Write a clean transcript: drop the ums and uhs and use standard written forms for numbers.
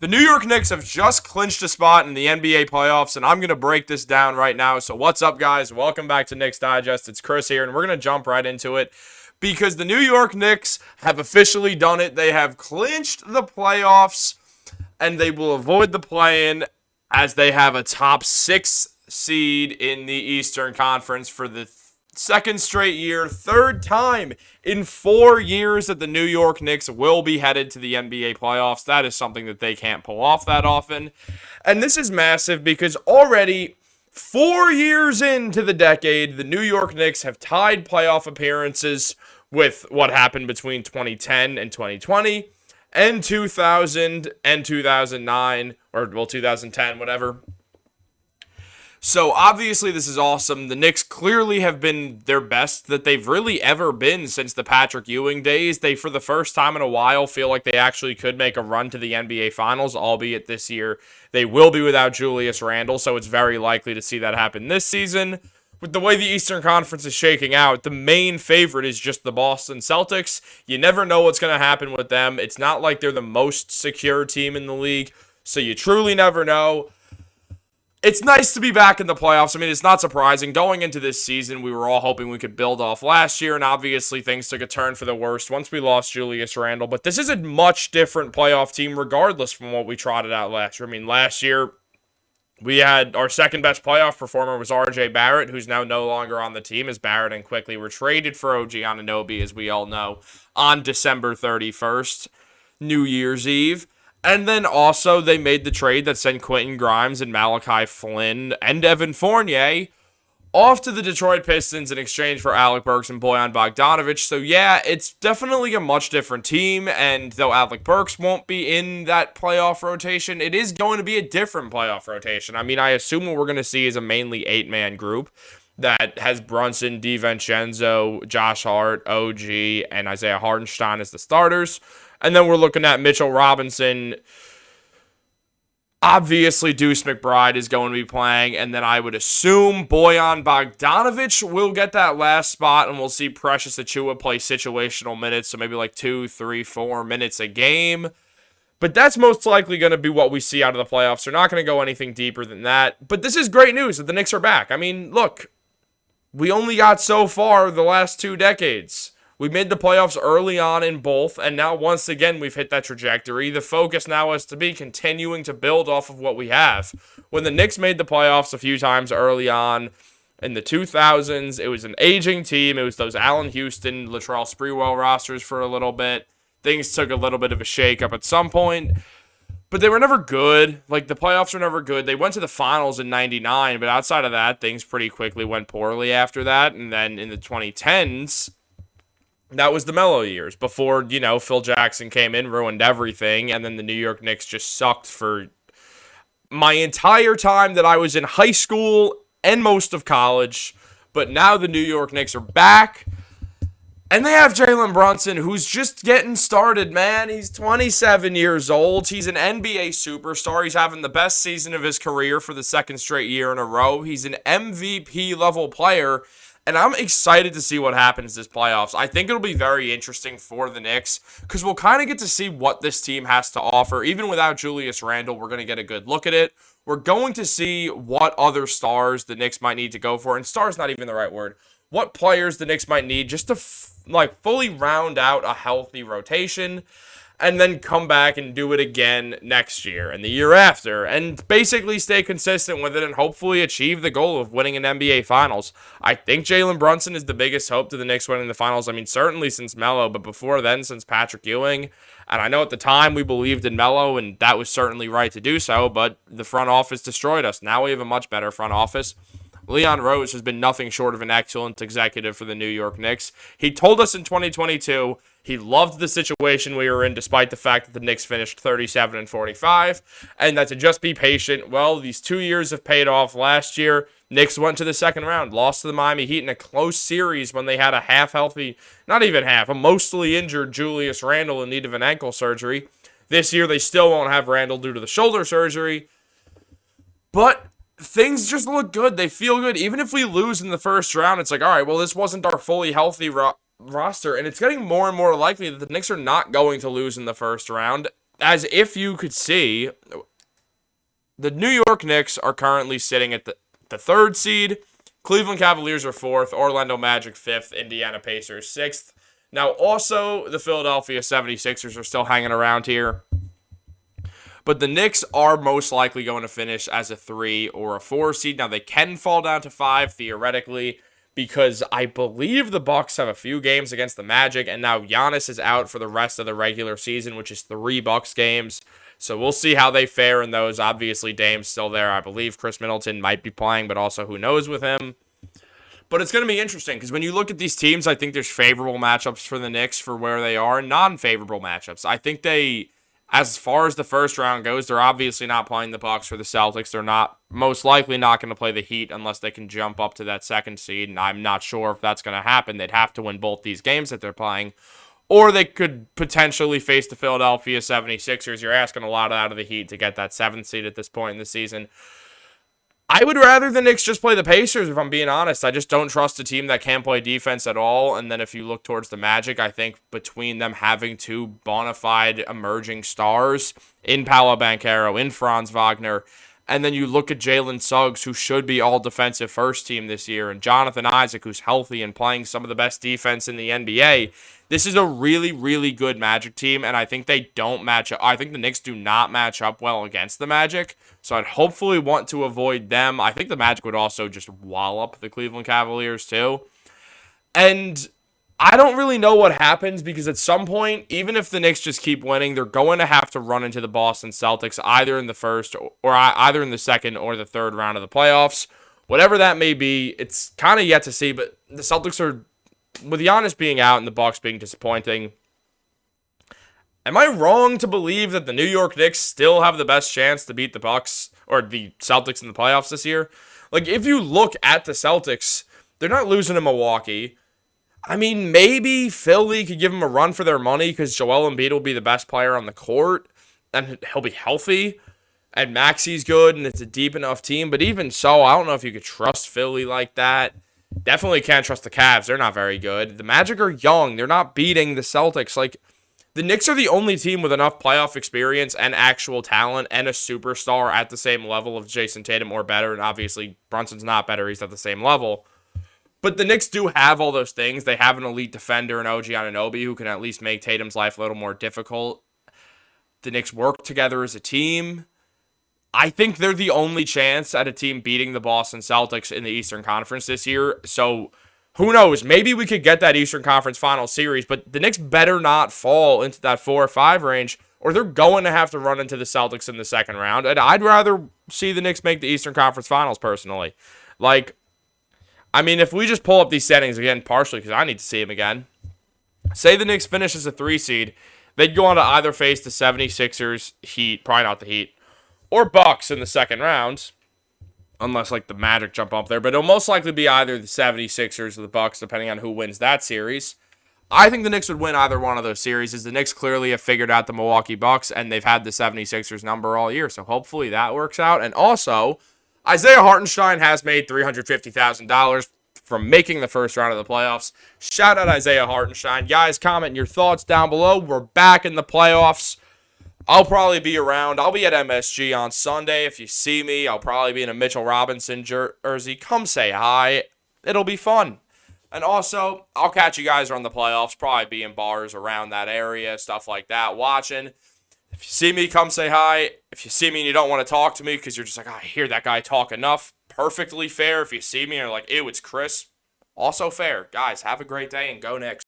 The New York Knicks have just clinched a spot in the NBA playoffs, and I'm going to break this down right now. So what's up, guys? Welcome back to Knicks Digest. It's Chris here, and we're going to jump right into it because the New York Knicks have officially done it. They have clinched the playoffs, and they will avoid the play-in as they have a top 6 seed in the Eastern Conference for the second straight year, third time in 4 years that the New York Knicks will be headed to the NBA playoffs. That is something that they can't pull off that often. And this is massive because already 4 years into the decade, the New York Knicks have tied playoff appearances with what happened between 2010 and 2020 and 2000 and 2009, or 2010, whatever. So, obviously, this is awesome. The Knicks clearly have been their best that they've really ever been since the Patrick Ewing days. They, for the first time in a while, feel like they actually could make a run to the NBA Finals, albeit this year they will be without Julius Randle, so it's very likely to see that happen this season. With the way the Eastern Conference is shaking out, the main favorite is just the Boston Celtics. You never know what's going to happen with them. It's not like they're the most secure team in the league, so you truly never know. It's nice to be back in the playoffs. I mean, it's not surprising. Going into this season, we were all hoping we could build off last year, and obviously things took a turn for the worst once we lost Julius Randle. But this is a much different playoff team regardless from what we trotted out last year. I mean, last year, we had our second best playoff performer was RJ Barrett, who's now no longer on the team as Barrett and Quickly were traded for OG Anunoby, as we all know, on December 31st, New Year's Eve. And then also they made the trade that sent Quentin Grimes and Malachi Flynn and Evan Fournier off to the Detroit Pistons in exchange for Alec Burks and Bojan Bogdanovic. So yeah, it's definitely a much different team, and though Alec Burks won't be in that playoff rotation, it is going to be a different playoff rotation. I mean, I assume what we're going to see is a mainly 8-man group that has Brunson, DiVincenzo, Josh Hart, OG, and Isaiah Hartenstein as the starters. And then we're looking at Mitchell Robinson. Obviously, Deuce McBride is going to be playing. And then I would assume Bojan Bogdanovic will get that last spot. And we'll see Precious Achiuwa play situational minutes. So maybe like 2, 3, 4 minutes a game. But that's most likely going to be what we see out of the playoffs. They're not going to go anything deeper than that. But this is great news that the Knicks are back. I mean, look, we only got so far the last 2 decades. We made the playoffs early on in both, and now once again we've hit that trajectory. The focus now is to be continuing to build off of what we have. When the Knicks made the playoffs a few times early on in the 2000s, it was an aging team. It was those Allen Houston, Latrell Sprewell rosters for a little bit. Things took a little bit of a shake-up at some point, but they were never good. Like, the playoffs were never good. They went to the finals in 99, but outside of that, things pretty quickly went poorly after that. And then in the 2010s, that was the mellow years before, Phil Jackson came in, ruined everything, and then the New York Knicks just sucked for my entire time that I was in high school and most of college. But now the New York Knicks are back, and they have Jalen Brunson, who's just getting started, man. He's 27 years old. He's an NBA superstar. He's having the best season of his career for the second straight year in a row. He's an MVP-level player. And I'm excited to see what happens this playoffs. I think it'll be very interesting for the Knicks because we'll kind of get to see what this team has to offer. Even without Julius Randle, we're going to get a good look at it. We're going to see what other stars the Knicks might need to go for. And star's not even the right word. What players the Knicks might need just to fully round out a healthy rotation. And then come back and do it again next year and the year after and basically stay consistent with it and hopefully achieve the goal of winning an NBA Finals. I think Jalen Brunson is the biggest hope to the Knicks winning the Finals. I mean, certainly since Melo, but before then, since Patrick Ewing. And I know at the time we believed in Melo, and that was certainly right to do so, but the front office destroyed us. Now we have a much better front office. Leon Rose has been nothing short of an excellent executive for the New York Knicks. He told us in 2022 he loved the situation we were in despite the fact that the Knicks finished 37-45, and that to just be patient. Well, these 2 years have paid off. Last year, Knicks went to the second round, lost to the Miami Heat in a close series when they had a half-healthy, not even half, a mostly injured Julius Randle in need of an ankle surgery. This year, they still won't have Randle due to the shoulder surgery. But things just look good. They feel good. Even if we lose in the first round, it's like, all right, well, this wasn't our fully healthy roster, and it's getting more and more likely that the Knicks are not going to lose in the first round. as if you could see, the New York Knicks are currently sitting at the third seed. Cleveland Cavaliers are fourth. Orlando Magic fifth. Indiana Pacers sixth. Now, also, the Philadelphia 76ers are still hanging around here. But the Knicks are most likely going to finish as a 3 or a 4 seed. Now, they can fall down to 5, theoretically, because I believe the Bucks have a few games against the Magic, and now Giannis is out for the rest of the regular season, which is 3 Bucks games. So we'll see how they fare in those. Obviously, Dame's still there. I believe Chris Middleton might be playing, but also who knows with him. But it's going to be interesting because when you look at these teams, I think there's favorable matchups for the Knicks for where they are and non-favorable matchups. I think they, as far as the first round goes, they're obviously not playing the Bucks or the Celtics. They're not, most likely not going to play the Heat unless they can jump up to that second seed, and I'm not sure if that's going to happen. They'd have to win both these games that they're playing. Or they could potentially face the Philadelphia 76ers. You're asking a lot out of the Heat to get that 7th seed at this point in the season. I would rather the Knicks just play the Pacers, if I'm being honest. I just don't trust a team that can't play defense at all. And then if you look towards the Magic, I think between them having two bona fide emerging stars in Paolo Banchero, in Franz Wagner, and then you look at Jalen Suggs, who should be all defensive first team this year, and Jonathan Isaac, who's healthy and playing some of the best defense in the NBA. This is a really, really good Magic team, and I think they don't match up. I think the Knicks do not match up well against the Magic, so I'd hopefully want to avoid them. I think the Magic would also just wallop the Cleveland Cavaliers too. And I don't really know what happens because at some point, even if the Knicks just keep winning, they're going to have to run into the Boston Celtics either in the first or either in the second or the third round of the playoffs. Whatever that may be, it's kind of yet to see, but the Celtics are, with Giannis being out and the Bucks being disappointing, am I wrong to believe that the New York Knicks still have the best chance to beat the Bucks or the Celtics in the playoffs this year? Like, if you look at the Celtics, they're not losing to Milwaukee. I mean, maybe Philly could give them a run for their money because Joel Embiid will be the best player on the court and he'll be healthy. And Maxi's good and it's a deep enough team. But even so, I don't know if you could trust Philly like that. Definitely can't trust the Cavs. They're not very good. The Magic are young. They're not beating the Celtics. Like, the Knicks are the only team with enough playoff experience and actual talent and a superstar at the same level of Jason Tatum or better. And obviously, Brunson's not better. He's at the same level. But the Knicks do have all those things. They have an elite defender in OG Anunoby who can at least make Tatum's life a little more difficult. The Knicks work together as a team. I think they're the only chance at a team beating the Boston Celtics in the Eastern Conference this year. So who knows? Maybe we could get that Eastern Conference Final Series, but the Knicks better not fall into that 4 or 5 range, or they're going to have to run into the Celtics in the second round. And I'd rather see the Knicks make the Eastern Conference Finals personally. Like, I mean, if we just pull up these settings again, partially because I need to see them again. Say the Knicks finish as a 3 seed, they'd go on to either face the 76ers, Heat, probably not the Heat, or Bucks in the second round, unless like the Magic jump up there. But it'll most likely be either the 76ers or the Bucks, depending on who wins that series. I think the Knicks would win either one of those series, as the Knicks clearly have figured out the Milwaukee Bucks, and they've had the 76ers number all year. So hopefully that works out. And also, Isaiah Hartenstein has made $350,000 from making the first round of the playoffs. Shout out Isaiah Hartenstein. Guys, comment your thoughts down below. We're back in the playoffs. I'll probably be around. I'll be at MSG on Sunday. If you see me, I'll probably be in a Mitchell Robinson jersey. Come say hi. It'll be fun. And also, I'll catch you guys around the playoffs. Probably be in bars around that area, stuff like that, watching. If you see me, come say hi. If you see me and you don't want to talk to me because you're just like, I hear that guy talk enough, perfectly fair. If you see me and you're like, ew, it's Chris, also fair. Guys, have a great day and go Knicks.